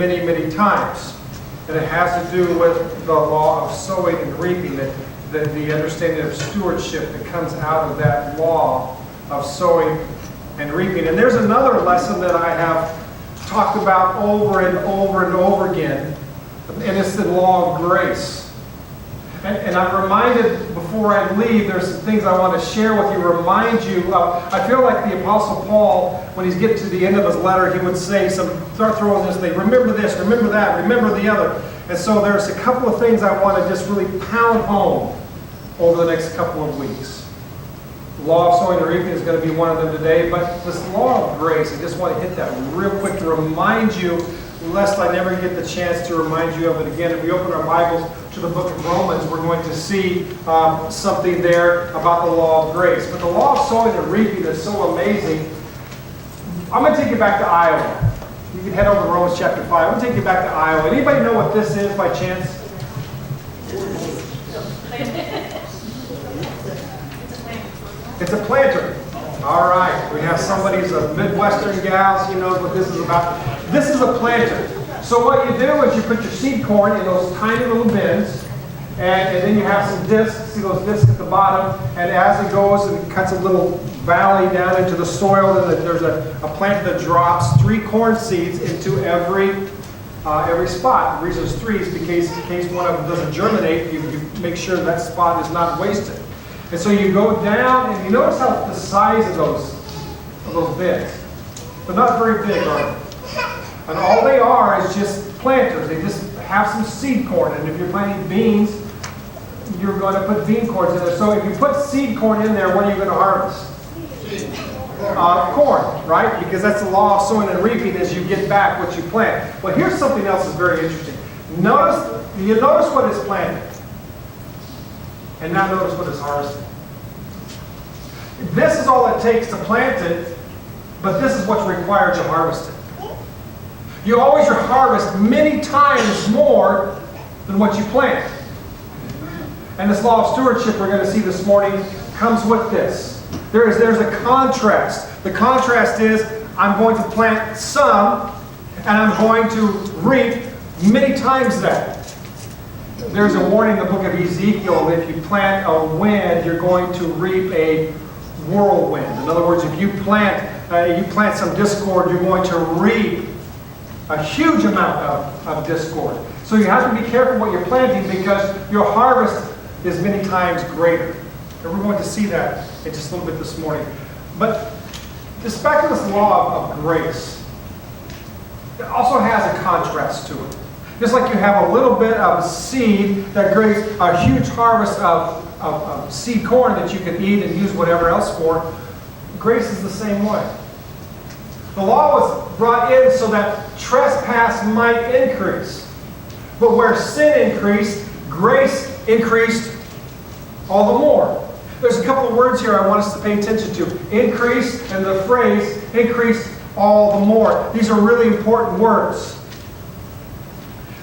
many, many times. And it has to do with the law of sowing and reaping, the understanding of stewardship that comes out of that law of sowing and reaping. And there's another lesson that I have talked about over and over and over again, and it's the law of grace. And I'm reminded before I leave, there's some things I want to share with you, remind you of. I feel like the Apostle Paul, when he's getting to the end of his letter, he would say start throwing this thing, remember this, remember that, remember the other. And so there's a couple of things I want to just really pound home over the next couple of weeks. The law of sowing and reaping is going to be one of them today, but this law of grace, I just want to hit that real quick to remind you, lest I never get the chance to remind you of it again. If we open our Bibles to the book of Romans, we're going to see something there about the law of grace. But the law of sowing and reaping is so amazing. I'm going to take you back to Iowa. You can head over to Romans chapter 5. I'm going to take you back to Iowa. Anybody know what this is by chance? It's a planter. All right. We have somebody's a Midwestern gals, you know what this is about. This is a planter. So what you do is you put your seed corn in those tiny little bins, and then you have some discs, see those discs at the bottom, and as it goes and cuts a little valley down into the soil, then there's a planter that drops 3 corn seeds into every spot. The reason there's 3 is in case one of them doesn't germinate, you make sure that spot is not wasted. And so you go down, and you notice how the size of those bins. They're not very big, are they? And all they are is just planters. They just have some seed corn. And if you're planting beans, you're going to put bean corns in there. So if you put seed corn in there, what are you going to harvest? Corn, right? Because that's the law of sowing and reaping as you get back what you plant. Well, here's something else that's very interesting. You notice what is planted. And now notice what is harvested. This is all it takes to plant it, but this is what's required to harvest it. You always harvest many times more than what you plant. And this law of stewardship we're going to see this morning comes with this. There's a contrast. The contrast is I'm going to plant some and I'm going to reap many times that. There's a warning in the book of Ezekiel that if you plant a wind, you're going to reap a whirlwind. In other words, if you plant some discord, you're going to reap a huge amount of discord. So you have to be careful what you're planting because your harvest is many times greater. And we're going to see that in just a little bit this morning. But this back to this law of grace, it also has a contrast to it. Just like you have a little bit of seed that creates a huge harvest of seed corn that you can eat and use whatever else for, grace is the same way. The law was brought in so that trespass might increase. But where sin increased, grace increased all the more. There's a couple of words here I want us to pay attention to. Increase and the phrase, increase all the more. These are really important words.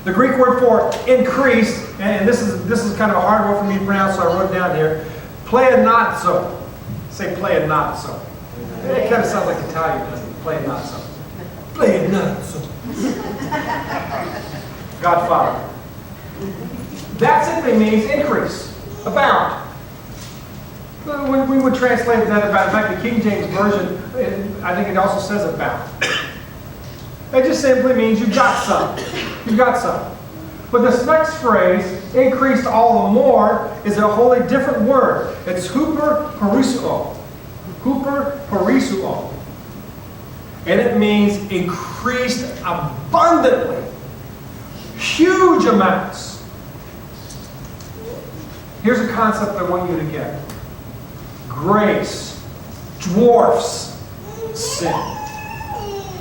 The Greek word for increase, and this is kind of a hard word for me to pronounce, so I wrote it down here. Pleonazzo. Say pleonazzo. It kind of sounds like Italian, doesn't it? Pleonazzo. Pleonazzo. Godfather. That simply means increase, abound. We would translate that about. In fact, the King James Version, I think it also says abound. It just simply means you've got some. You've got some. But this next phrase, increased all the more, is a wholly different word. It's huper parisuo. Huper parisuo. And it means increased abundantly. Huge amounts. Here's a concept I want you to get. Grace dwarfs sin.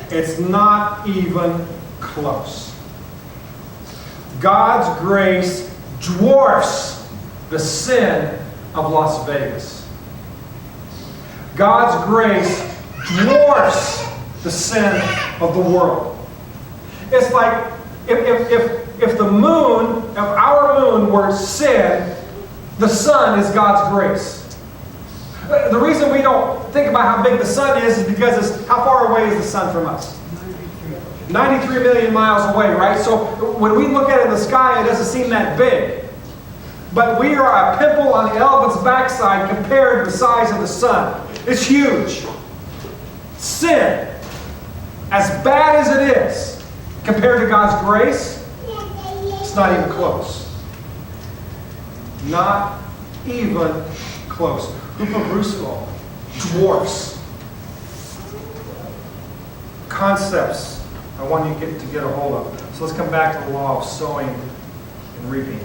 It's not even close. God's grace dwarfs the sin of Las Vegas. God's grace dwarfs the sin of the world. It's like if the moon, if our moon were sin, the sun is God's grace. The reason we don't think about how big the sun is because it's how far away is the sun from us? 93 million miles away, right? So when we look at it in the sky, it doesn't seem that big. But we are a pimple on the elephant's backside compared to the size of the sun. It's huge. Sin, as bad as it is, compared to God's grace, it's not even close. Not even close. Group of Russo, dwarfs. Concepts I want you to get a hold of. So let's come back to the law of sowing and reaping.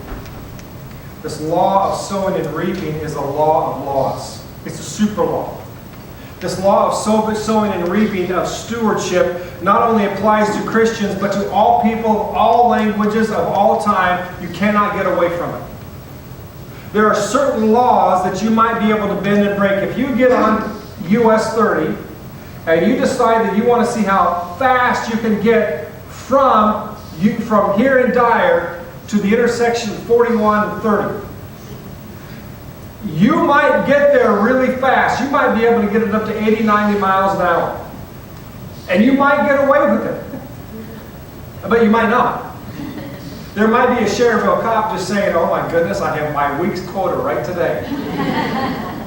This law of sowing and reaping is a law of laws. It's a super law. This law of sowing and reaping of stewardship not only applies to Christians, but to all people of all languages of all time. You cannot get away from it. There are certain laws that you might be able to bend and break. If you get on US 30 and you decide that you want to see how fast you can get from here in Dyer to the intersection of 41 and 30. You might get there really fast. You might be able to get it up to 80, 90 miles an hour. And you might get away with it. But you might not. There might be a Cherville cop just saying, oh my goodness, I have my week's quota right today.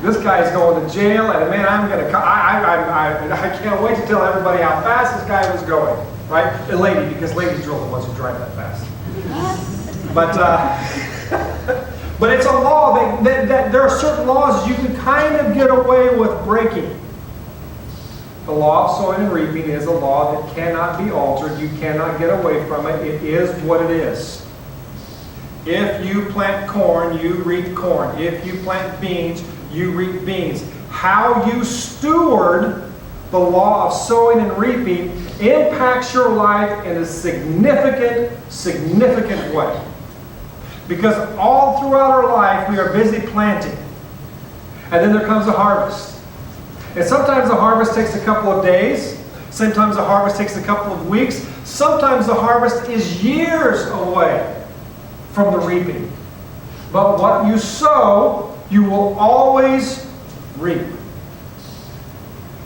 This guy's going to jail, and man, I can't wait to tell everybody how fast this guy was going. Right? A lady, because ladies are the ones who drive that fast. But it's a law that there are certain laws you can kind of get away with breaking. The law of sowing and reaping is a law that cannot be altered. You cannot get away from it. It is what it is. If you plant corn, you reap corn. If you plant beans, you reap beans. How you steward the law of sowing and reaping impacts your life in a significant way. Because all throughout our life, we are busy planting. And then there comes a harvest. And sometimes the harvest takes a couple of days. Sometimes the harvest takes a couple of weeks. Sometimes the harvest is years away from the reaping. But what you sow, you will always reap.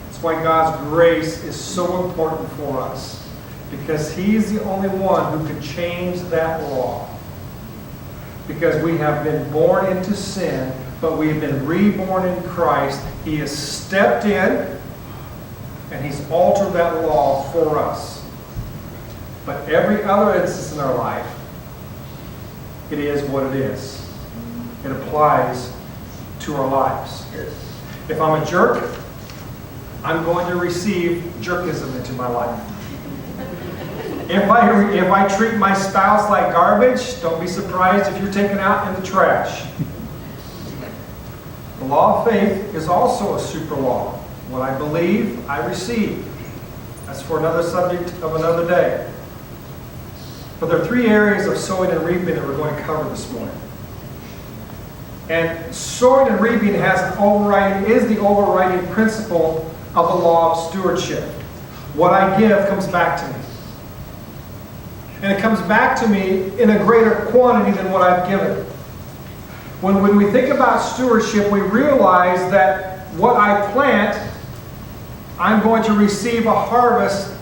That's why God's grace is so important for us. Because He's the only one who can change that law. Because we have been born into sin, but we've been reborn in Christ. He has stepped in, and He's altered that law for us. But every other instance in our life, it is what it is. It applies to our lives. If I'm a jerk, I'm going to receive jerkism into my life. If I treat my spouse like garbage, don't be surprised if you're taken out in the trash. The law of faith is also a super law. What I believe, I receive. That's for another subject of another day. But there are three areas of sowing and reaping that we're going to cover this morning. And sowing and reaping is the overriding principle of the law of stewardship. What I give comes back to me. And it comes back to me in a greater quantity than what I've given. When we think about stewardship, we realize that what I plant, I'm going to receive a harvest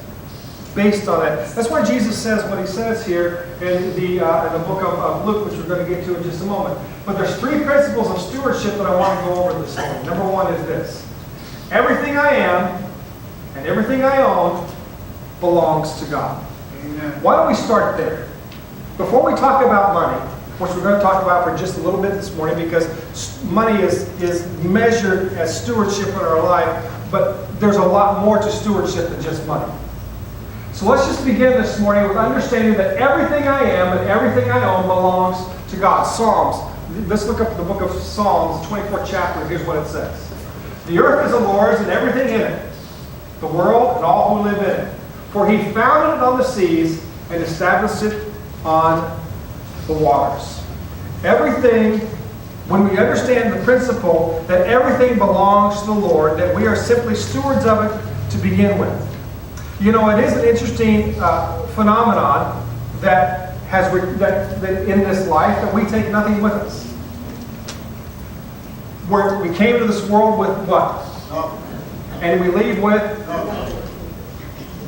based on it. That's why Jesus says what He says here in the book of Luke, which we're going to get to in just a moment. But there's three principles of stewardship that I want to go over this morning. Number one is this. Everything I am and everything I own belongs to God. Amen. Why don't we start there? Before we talk about money, which we're going to talk about for just a little bit this morning, because money is measured as stewardship in our life, but there's a lot more to stewardship than just money. So let's just begin this morning with understanding that everything I am and everything I own belongs to God. Psalms. Let's look up the book of Psalms, the 24th chapter. Here's what it says. The earth is the Lord's and everything in it, the world and all who live in it. For He founded it on the seas and established it on the waters. Everything, when we understand the principle that everything belongs to the Lord, that we are simply stewards of it to begin with. You know, it is an interesting phenomenon that in this life that we take nothing with us. We came to this world with what? And we leave with?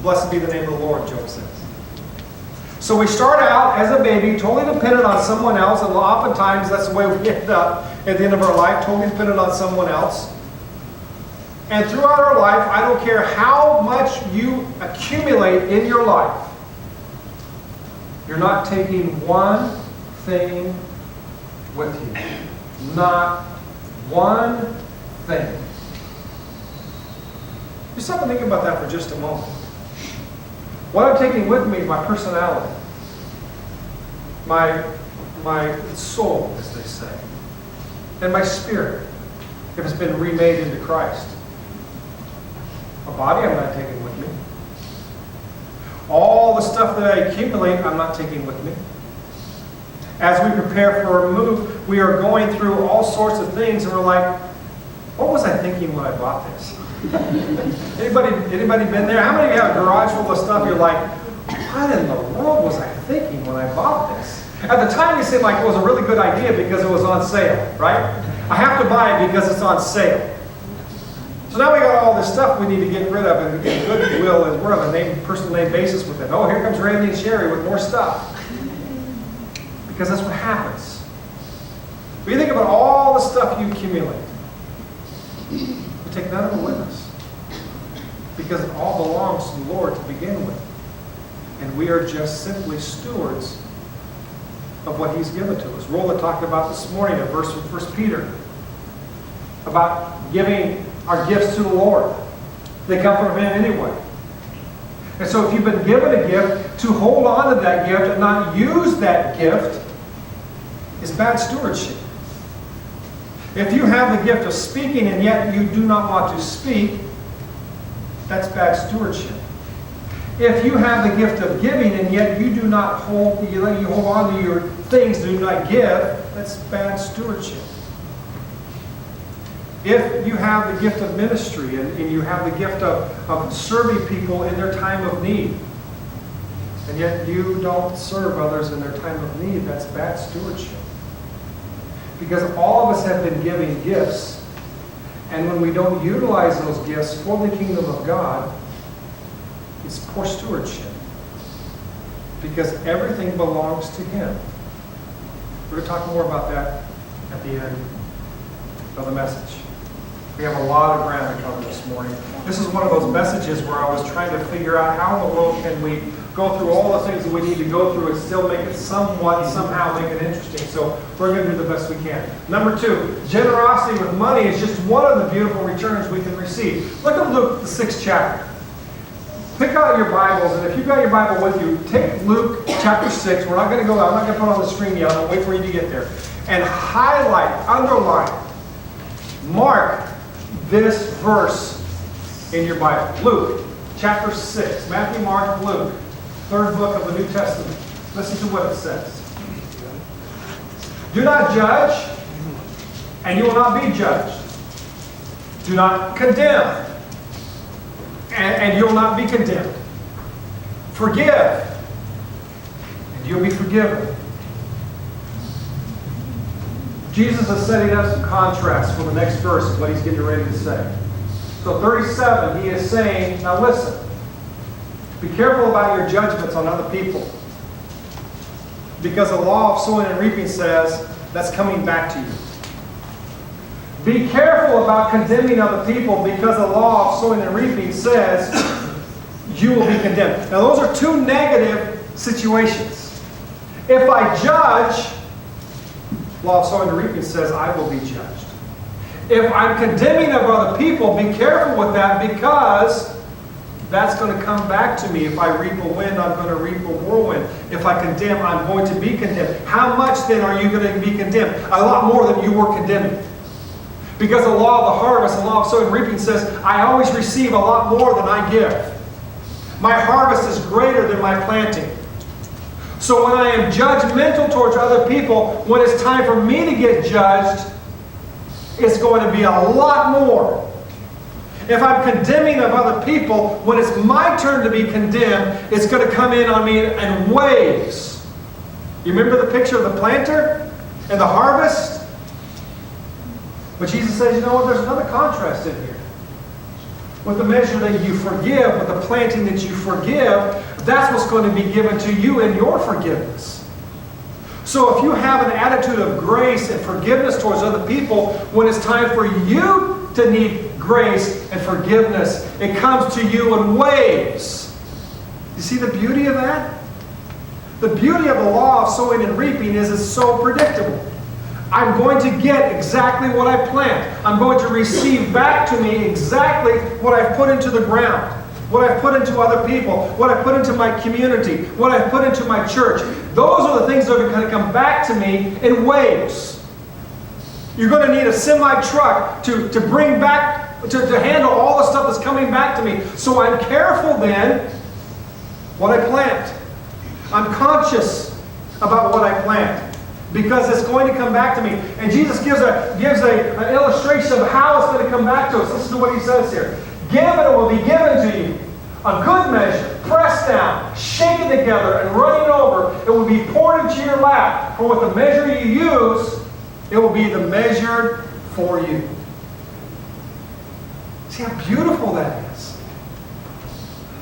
Blessed be the name of the Lord, Job says. So we start out as a baby, totally dependent on someone else, and oftentimes that's the way we end up at the end of our life, totally dependent on someone else. And throughout our life, I don't care how much you accumulate in your life, you're not taking one thing with you. Not one thing. Just stop and think about that for just a moment. What I'm taking with me is my personality, my soul, as they say, and my spirit, if it's been remade into Christ. A body I'm not taking with me. All the stuff that I accumulate, I'm not taking with me. As we prepare for a move, we are going through all sorts of things, and we're like, what was I thinking when I bought this? Anybody been there? How many of you have a garage full of stuff you're like, what in the world was I thinking when I bought this? At the time, it seemed like it was a really good idea because it was on sale, right? I have to buy it because it's on sale. So now we got all this stuff we need to get rid of, and Goodwill, and we're on a personal name basis with it. Oh, here comes Randy and Sherry with more stuff. Because that's what happens. When you think about all the stuff you accumulate, we take none of it with us. Because it all belongs to the Lord to begin with. And we are just simply stewards of what He's given to us. Rolla talked about this morning, a verse from 1 Peter, about giving our gifts to the Lord. They come from Him anyway. And so if you've been given a gift, to hold on to that gift and not use that gift is bad stewardship. If you have the gift of speaking and yet you do not want to speak, that's bad stewardship. If you have the gift of giving and yet you do not hold on to your things, do not give, that's bad stewardship. If you have the gift of ministry and you have the gift of serving people in their time of need, and yet you don't serve others in their time of need, that's bad stewardship. Because all of us have been given gifts, and when we don't utilize those gifts for the kingdom of God, it's poor stewardship. Because everything belongs to Him. We're going to talk more about that at the end of the message. We have a lot of ground to cover this morning. This is one of those messages where I was trying to figure out how in the world can we go through all the things that we need to go through and still make it somehow make it interesting. So we're going to do the best we can. Number 2, generosity with money is just one of the beautiful returns we can receive. Look at Luke, the 6th chapter. Pick out your Bibles, and if you've got your Bible with you, take Luke chapter 6. We're not going to go, I'm not going to put it on the screen yet. I'll wait for you to get there. And highlight, underline, mark this verse in your Bible. Luke chapter 6. Matthew, Mark, Luke. 3rd book of the New Testament. Listen to what it says. Do not judge, and you will not be judged. Do not condemn, and you will not be condemned. Forgive, and you'll be forgiven. Jesus is setting up some contrast for the next verse, is what He's getting ready to say. So 37, He is saying, now listen, be careful about your judgments on other people. Because the law of sowing and reaping says that's coming back to you. Be careful about condemning other people because the law of sowing and reaping says you will be condemned. Now those are two negative situations. If I judge, law of sowing and reaping says I will be judged. If I'm condemning of other people, be careful with that because that's going to come back to me. If I reap a wind, I'm going to reap a whirlwind. If I condemn, I'm going to be condemned. How much then are you going to be condemned? A lot more than you were condemning. Because the law of the harvest, the law of sowing and reaping says, I always receive a lot more than I give. My harvest is greater than my planting. So when I am judgmental towards other people, when it's time for me to get judged, it's going to be a lot more. If I'm condemning of other people, when it's my turn to be condemned, it's going to come in on me in waves. You remember the picture of the planter and the harvest? But Jesus says, you know what, there's another contrast in here. With the measure that you forgive, with the planting that you forgive, that's what's going to be given to you in your forgiveness. So if you have an attitude of grace and forgiveness towards other people, when it's time for you to need grace and forgiveness, it comes to you in waves. You see the beauty of that? The beauty of the law of sowing and reaping is it's so predictable. I'm going to get exactly what I plant. I'm going to receive back to me exactly what I've put into the ground, what I've put into other people, what I've put into my community, what I've put into my church. Those are the things that are going to come back to me in waves. You're going to need a semi-truck to bring back, to handle all the stuff that's coming back to me. So I'm careful then what I plant. I'm conscious about what I plant, because it's going to come back to me. And Jesus gives an illustration of how it's going to come back to us. Listen to what he says here. Give and it will be given to you. A good measure, pressed down, shaken together, and running over, it will be poured into your lap. For with the measure you use, it will be the measure for you. See how beautiful that is.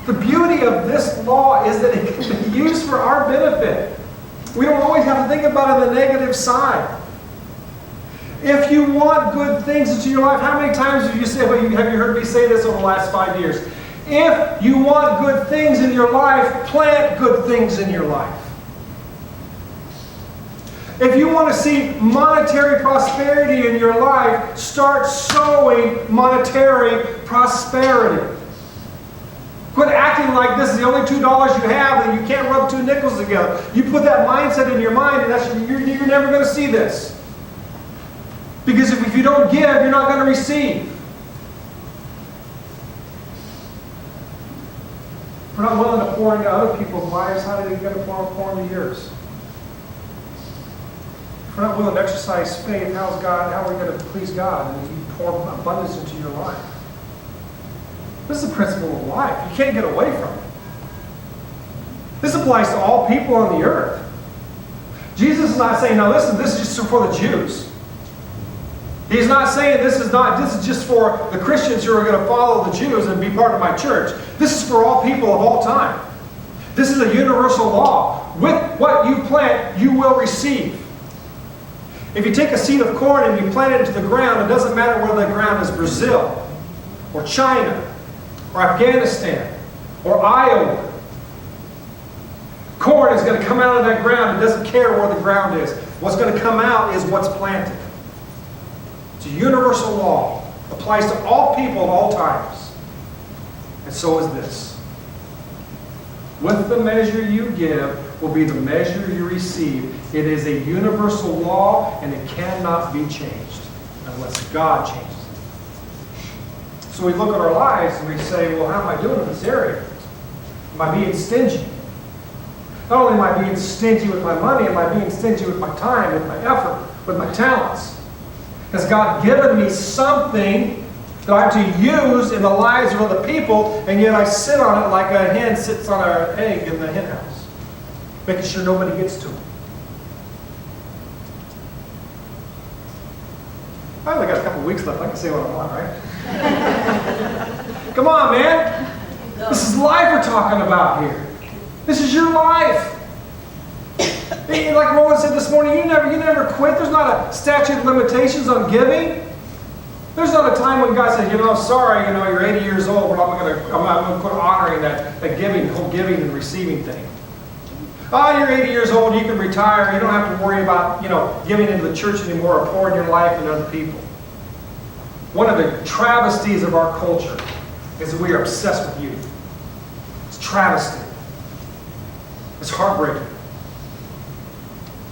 The beauty of this law is that it can be used for our benefit. We don't always have to think about it on the negative side. If you want good things into your life, how many times have you heard me say this over the last 5 years? If you want good things in your life, plant good things in your life. If you want to see monetary prosperity in your life, start sowing monetary prosperity. Quit acting like this is the only $2 you have and you can't rub two nickels together. You put that mindset in your mind and you're never going to see this. Because if you don't give, you're not going to receive. If we're not willing to pour into other people's lives, how are they going to pour into yours? If we're not willing to exercise faith, how are we going to please God and you pour abundance into your life? This is the principle of life. You can't get away from it. This applies to all people on the earth. Jesus is not saying, now listen, this is just for the Jews. He's not saying this is just for the Christians who are going to follow the Jews and be part of my church. This is for all people of all time. This is a universal law. With what you plant, you will receive. If you take a seed of corn and you plant it into the ground, it doesn't matter whether the ground is Brazil or China or Afghanistan or Iowa. Corn is going to come out of that ground. It doesn't care where the ground is. What's going to come out is what's planted. It's a universal law. It applies to all people at all times. And so is this. With the measure you give will be the measure you receive. It is a universal law and it cannot be changed unless God changes it. So we look at our lives and we say, well, how am I doing in this area? Am I being stingy? Not only am I being stingy with my money, am I being stingy with my time, with my effort, with my talents? Has God given me something that I'm to use in the lives of other people, and yet I sit on it like a hen sits on an egg in the hen house, making sure nobody gets to it? I only got a couple weeks left. I can say what I want, right? Come on, man. This is life we're talking about here. This is your life. Like Rowan said this morning, you never quit. There's not a statute of limitations on giving. There's not a time when God said, sorry, you're 80 years old, but I'm going to quit honoring that whole giving and receiving thing. Oh, you're 80 years old, you can retire. You don't have to worry about, giving into the church anymore or pouring your life into other people. One of the travesties of our culture is that we are obsessed with youth. It's travesty. It's heartbreaking.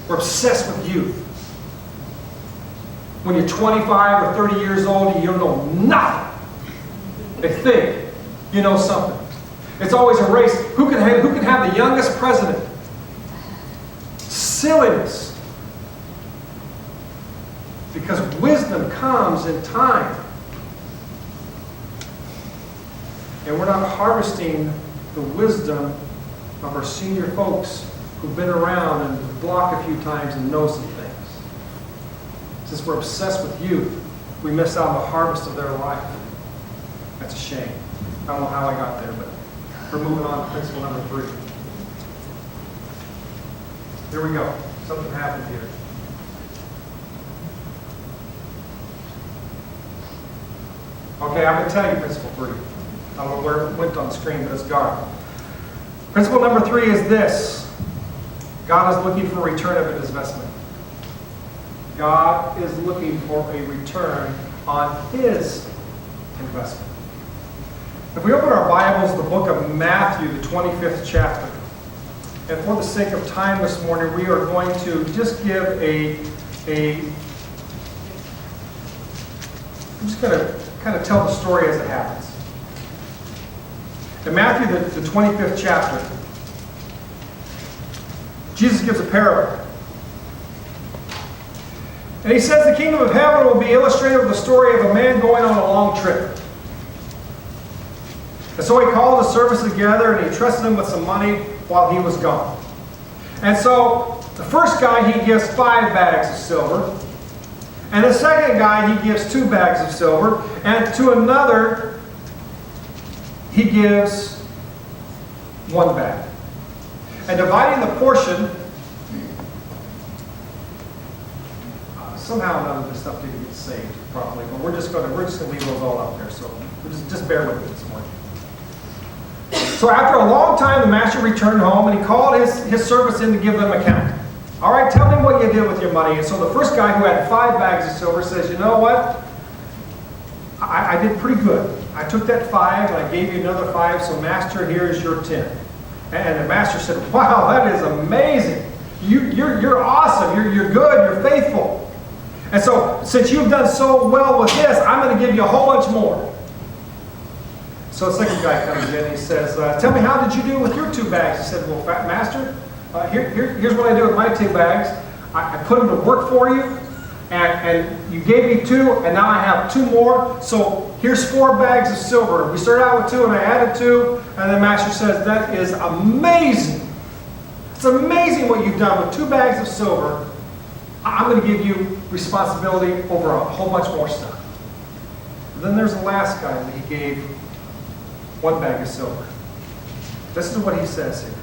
We're obsessed with youth. When you're 25 or 30 years old, you don't know nothing. They think you know something. It's always a race. Who can have the youngest president? Silliness. Because wisdom comes in time. And we're not harvesting the wisdom of our senior folks who've been around and the block a few times and know some things. Since we're obsessed with youth, we miss out on the harvest of their life. That's a shame. I don't know how I got there, but we're moving on to principle number 3. Here we go. Something happened here. Okay, I'm going to tell you principle 3. I don't know where it went on the screen, but it's gone. Principle number 3 is this. God is looking for a return of an investment. God is looking for a return on His investment. If we open our Bibles, the book of Matthew, the 25th chapter, and for the sake of time this morning, we are going to just give I'm just going to kind of tell the story as it happens. In Matthew, the 25th chapter, Jesus gives a parable. And he says the kingdom of heaven will be illustrated with the story of a man going on a long trip. And so he called his servants together and he trusted them with some money while he was gone. And so the first guy, he gives 5 bags of silver. And the second guy, he gives 2 bags of silver. And to another, he gives 1 bag. And dividing the portion, somehow none of this stuff didn't get saved properly, but we're just going to leave those all up there. So just bear with me this morning. So after a long time, the master returned home and he called his servants in to give them account. All right, tell me what you did with your money. And so the first guy who had 5 bags of silver says, you know what? I did pretty good. I took that 5 and I gave you another 5, so master, here's your 10. And the master said, wow, that is amazing. You're awesome. You're good. You're faithful. And so since you've done so well with this, I'm going to give you a whole bunch more. So the second guy comes in and he says, tell me, how did you do with your 2 bags? He said, well, master, here's what I do with my 2 bags. I put them to work for you, and you gave me 2, and now I have 2 more. So here's 4 bags of silver. We started out with 2, and I added 2, and the master says, that is amazing. It's amazing what you've done with 2 bags of silver. I'm going to give you responsibility over a whole bunch more stuff. And then there's the last guy that he gave 1 bag of silver. Listen to what he says here.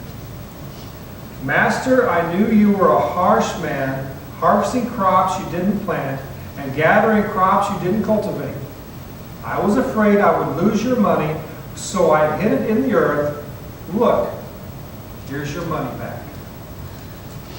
Master, I knew you were a harsh man, harvesting crops you didn't plant and gathering crops you didn't cultivate. I was afraid I would lose your money, so I hid it in the earth. Look, here's your money back.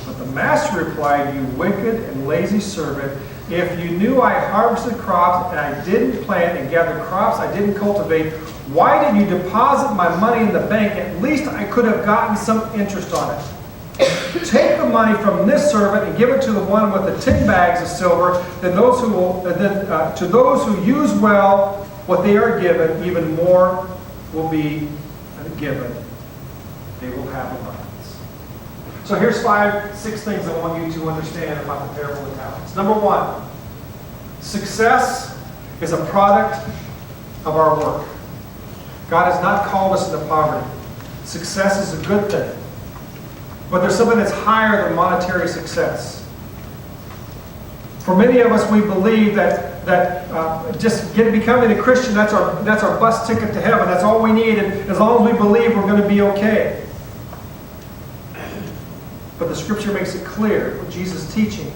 But the master replied, you wicked and lazy servant, if you knew I harvested crops and I didn't plant and gathered crops I didn't cultivate, why did you deposit my money in the bank? At least I could have gotten some interest on it. Take the money from this servant and give it to the one with the 10 bags of silver. Then to those who use well what they are given, even more will be given. They will have abundance. So here's 6 things I want you to understand about the parable of talents. Number 1, success is a product of our work. God has not called us into poverty. Success is a good thing. But there's something that's higher than monetary success. For many of us, we believe that just becoming a Christian, that's our bus ticket to heaven. That's all we need. And as long as we believe, we're going to be okay. But the Scripture makes it clear, what Jesus is teaching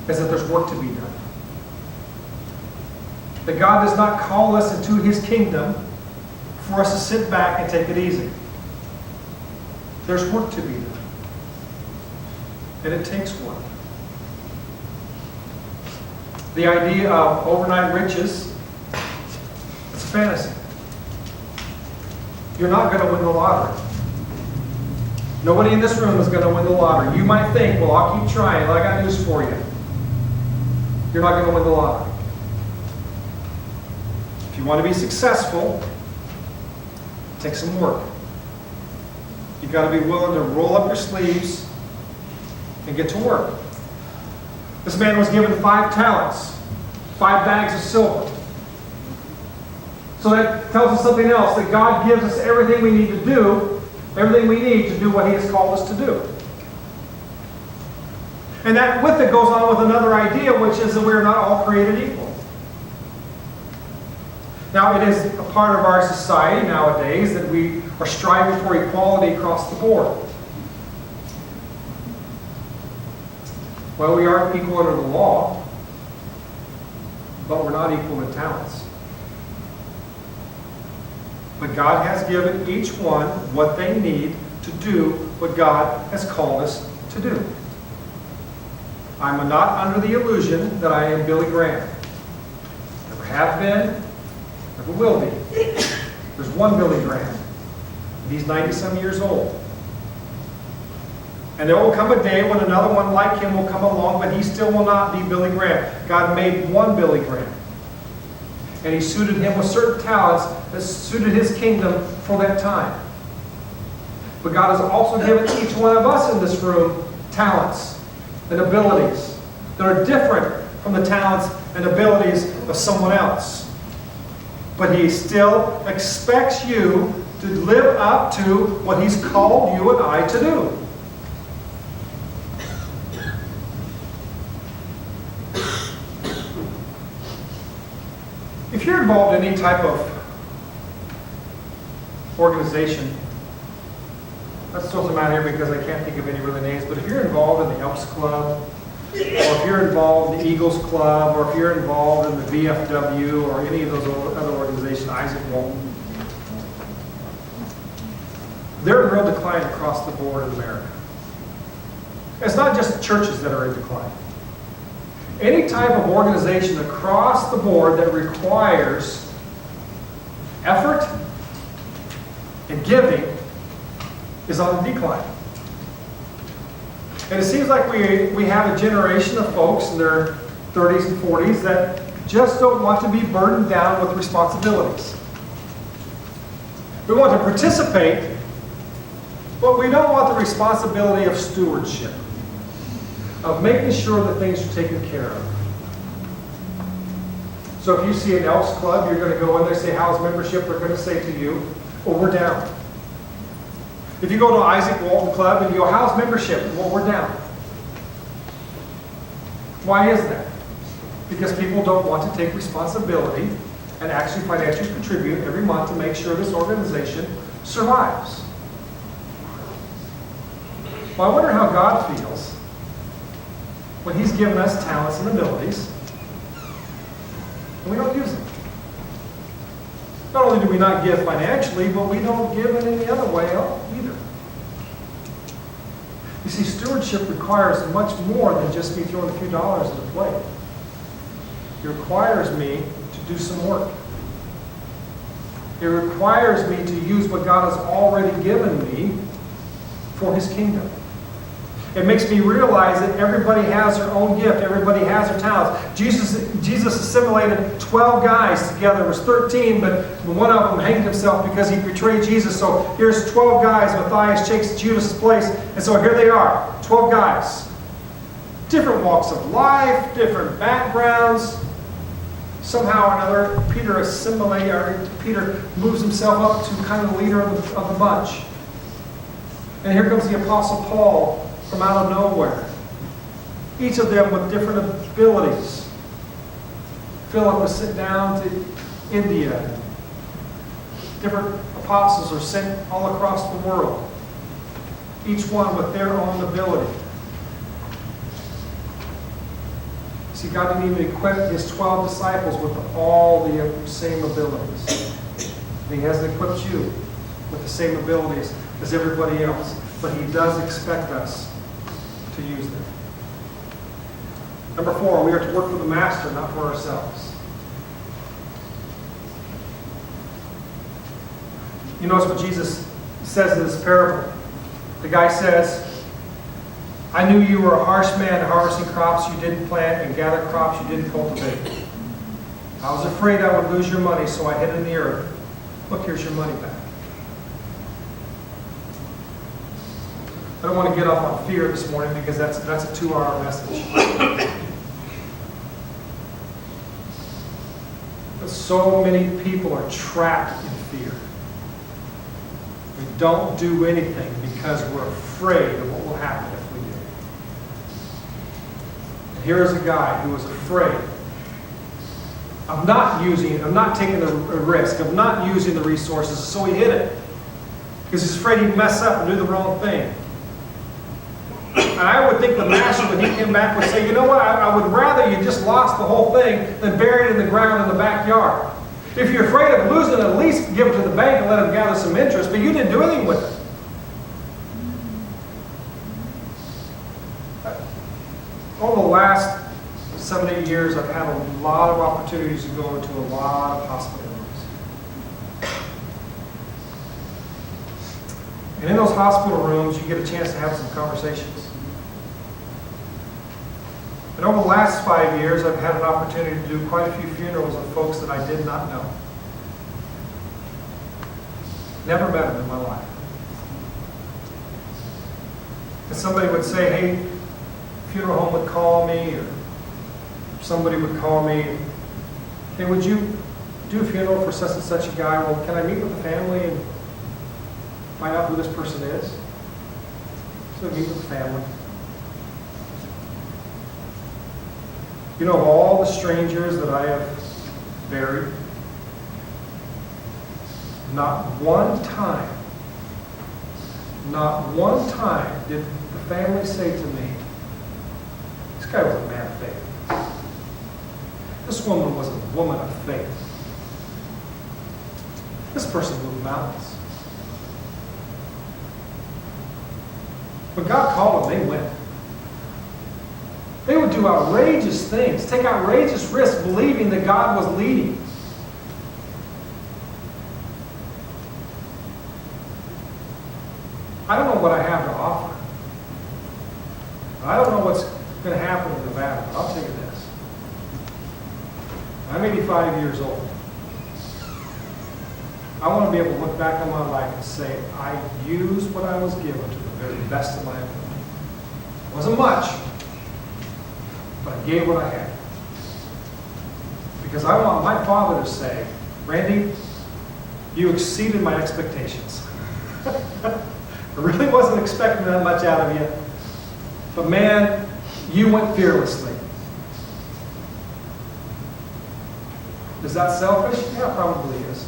is that there's work to be done. That God does not call us into His kingdom for us to sit back and take it easy. There's work to be done. And it takes work. The idea of overnight riches, it's a fantasy. You're not going to win the lottery. Nobody in this room is going to win the lottery. You might think, well, I'll keep trying. Well, I got news for you. You're not going to win the lottery. If you want to be successful, take some work. You've got to be willing to roll up your sleeves and get to work. This man was given 5 talents, 5 bags of silver. So that tells us something else, that God gives us everything we need to do, everything we need to do what He has called us to do. And that with it goes on with another idea, which is that we are not all created equal. Now, it is a part of our society nowadays that we are striving for equality across the board. Well, we aren't equal under the law, but we're not equal in talents. But God has given each one what they need to do what God has called us to do. I'm not under the illusion that I am Billy Graham. Never have been, never will be. There's one Billy Graham. He's 90-some years old. And there will come a day when another one like him will come along, but he still will not be Billy Graham. God made one Billy Graham. And he suited him with certain talents that suited his kingdom for that time. But God has also given each one of us in this room talents and abilities that are different from the talents and abilities of someone else. But he still expects you to live up to what he's called you and I to do. If you're involved in any type of organization, that doesn't matter here because I can't think of any really names, but if you're involved in the Elks Club, or if you're involved in the Eagles Club, or if you're involved in the VFW, or any of those other organizations, Isaac Walton, they're in real decline across the board in America. It's not just churches that are in decline. Any type of organization across the board that requires effort and giving is on the decline. And it seems like we have a generation of folks in their 30s and 40s that just don't want to be burdened down with responsibilities. We want to participate, but we don't want the responsibility of stewardship, of making sure that things are taken care of. So if you see an Elks Club, you're going to go in there and say, how's membership? They're going to say to you, well, we're down. If you go to Isaac Walton Club and you go, how's membership? Well, we're down. Why is that? Because people don't want to take responsibility and actually financially contribute every month to make sure this organization survives. Well, I wonder how God feels when he's given us talents and abilities and we don't use them. Not only do we not give financially, but we don't give in any other way either. You see, stewardship requires much more than just me throwing a few dollars at a plate. It requires me to do some work. It requires me to use what God has already given me for his kingdom. It makes me realize that everybody has their own gift. Everybody has their talents. Jesus assimilated 12 guys together. It was 13, but one of them hanged himself because he betrayed Jesus. So here's 12 guys. Matthias takes Judas' place. And so here they are, 12 guys. Different walks of life, different backgrounds. Somehow or another, Peter moves himself up to kind of the leader of the bunch. And here comes the Apostle Paul from out of nowhere. Each of them with different abilities. Philip was sent down to India. Different apostles are sent all across the world. Each one with their own ability. See, God didn't even equip his 12 disciples with all the same abilities. And he hasn't equipped you with the same abilities as everybody else. But he does expect us to use them. Number 4, we are to work for the master, not for ourselves. You notice what Jesus says in this parable. The guy says, I knew you were a harsh man, harvesting crops you didn't plant and gather crops you didn't cultivate. I was afraid I would lose your money, so I hid it in the earth. Look, here's your money back. I don't want to get off on fear this morning because that's a 2-hour message. But so many people are trapped in fear. We don't do anything because we're afraid of what will happen if we do. And here is a guy who was afraid of not taking the risk, of not using the resources, so he hid it. Because he's afraid he'd mess up and do the wrong thing. I would think the master, when he came back, would say, you know what, I would rather you just lost the whole thing than bury it in the ground in the backyard. If you're afraid of losing it, at least give it to the bank and let them gather some interest, but you didn't do anything with it. Over the last 7, 8 years, I've had a lot of opportunities to go into a lot of hospital rooms. And in those hospital rooms, you get a chance to have some conversations. And over the last 5 years, I've had an opportunity to do quite a few funerals of folks that I did not know. Never met them in my life. And somebody would say, hey, funeral home would call me, or somebody would call me, hey, would you do a funeral for such and such a guy? Well, can I meet with the family and find out who this person is? So I meet with the family. You know, of all the strangers that I have buried, not one time did the family say to me, this guy was a man of faith. This woman was a woman of faith. This person moved mountains. When God called them, they went. They would do outrageous things, take outrageous risks, believing that God was leading. I don't know what I have to offer. I don't know what's going to happen in Nevada, but I'll tell you this. I'm 85 years old. I want to be able to look back on my life and say, I used what I was given to the very best of my ability. It wasn't much, but I gave what I had. Because I want my father to say, Randy, you exceeded my expectations. I really wasn't expecting that much out of you. But man, you went fearlessly. Is that selfish? Yeah, probably is.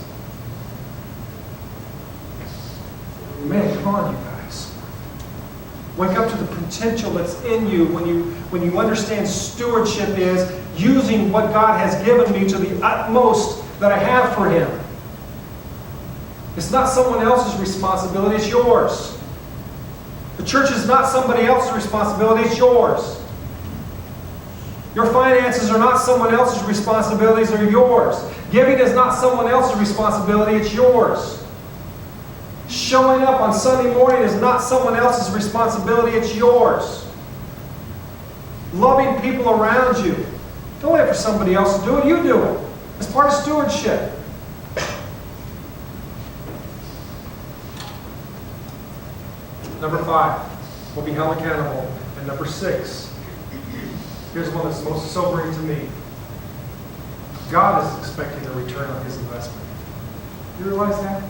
Man, come on, you guys. Wake up to the potential that's in you when you understand stewardship is using what God has given me to the utmost that I have for Him. It's not someone else's responsibility, it's yours. The church is not somebody else's responsibility, it's yours. Your finances are not someone else's responsibilities, they're yours. Giving is not someone else's responsibility, it's yours. Showing up on Sunday morning is not someone else's responsibility, it's yours. Loving people around you. Don't wait for somebody else to do it, you do it. It's part of stewardship. Number 5, we'll be held accountable. And number 6, here's one that's most sobering to me. God is expecting a return on His investment. You realize that?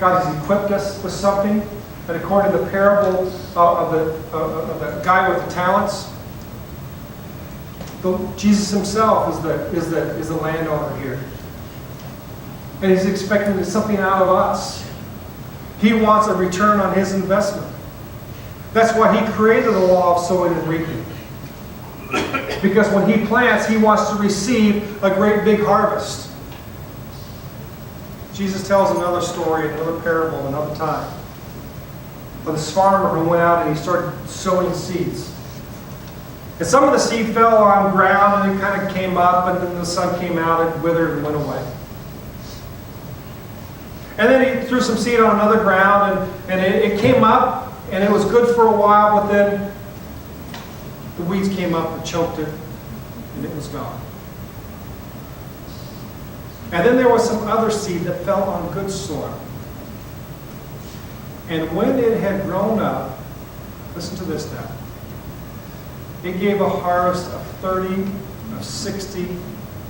God has equipped us with something, and according to the parable of the guy with the talents, Jesus Himself is the landowner here, and He's expecting something out of us. He wants a return on His investment. That's why He created the law of sowing and reaping. Because when He plants, He wants to receive a great big harvest. Jesus tells another story, another parable, another time, of this farmer who went out and he started sowing seeds. And some of the seed fell on ground and it kind of came up, and then the sun came out and withered and went away. And then he threw some seed on another ground, and it came up, and it was good for a while, but then the weeds came up and choked it, and it was gone. And then there was some other seed that fell on good soil. And when it had grown up, listen to this now, it gave a harvest of 30, of 60,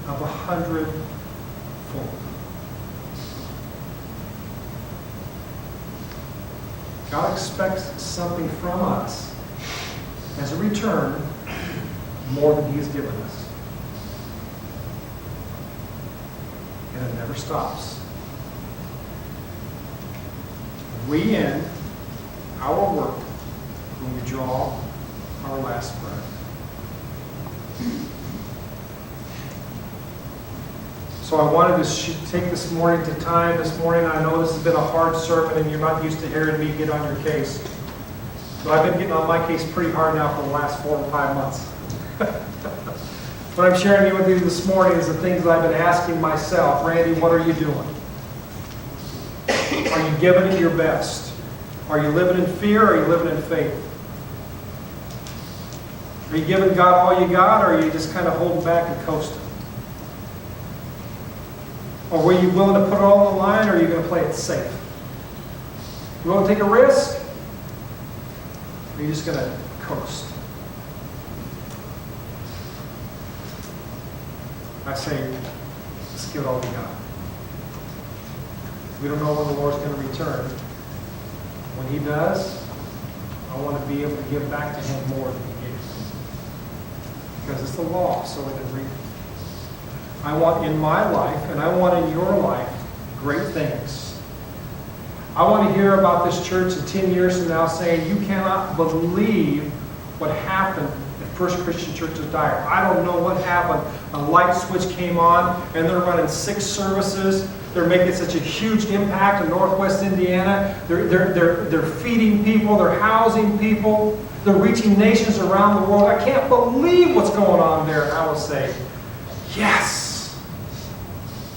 of 100-fold. God expects something from us as a return more than He has given us. And it never stops. We end our work when we draw our last breath. So I wanted to take this morning to time. This morning, I know this has been a hard sermon and you're not used to hearing me get on your case. But I've been getting on my case pretty hard now for the last 4 or 5 months. What I'm sharing with you this morning is the things that I've been asking myself. Randy, what are you doing? Are you giving it your best? Are you living in fear or are you living in faith? Are you giving God all you got or are you just kind of holding back and coasting? Or were you willing to put it all on the line or are you going to play it safe? You want to take a risk? Or are you just going to coast? I say, let's give it all we got. We don't know when the Lord's going to return. When He does, I want to be able to give back to Him more than He gave me. Because it's the law, so it is written. I want in my life, and I want in your life, great things. I want to hear about this church in 10 years from now saying, you cannot believe what happened at First Christian Church of Dyer. I don't know what happened. A light switch came on, and they're running 6 services. They're making such a huge impact in Northwest Indiana. They're feeding people. They're housing people. They're reaching nations around the world. I can't believe what's going on there. And I will say, yes.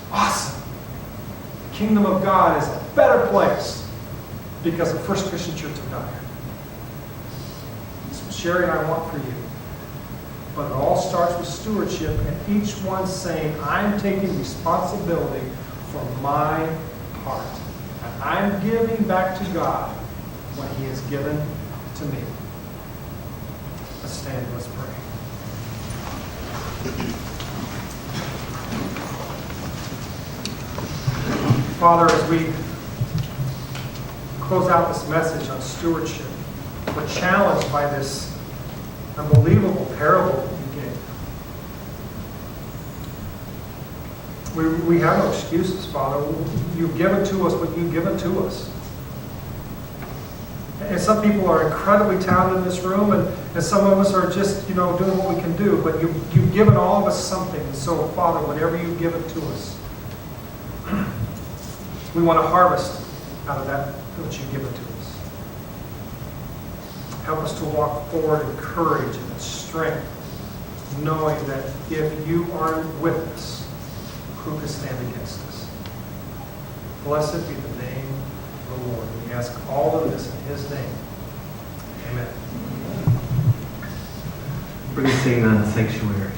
Awesome. The kingdom of God is a better place because of First Christian Church of Dyer. That's what Sherry and I want for you. But it all starts with stewardship and each one saying, I'm taking responsibility for my part. And I'm giving back to God what He has given to me. Let's stand and let's pray. Father, as we close out this message on stewardship, we're challenged by this unbelievable parable that you gave. We have no excuses, Father. You've given to us what you've given to us. And some people are incredibly talented in this room, and some of us are just, doing what we can do. But you've given all of us something. And so, Father, whatever you've given to us, we want to harvest out of that which you've given to us. Help us to walk forward in courage and in strength, knowing that if you are with us, who can stand against us? Blessed be the name of the Lord. We ask all of this in His name. Amen. We're going to sing on the sanctuary.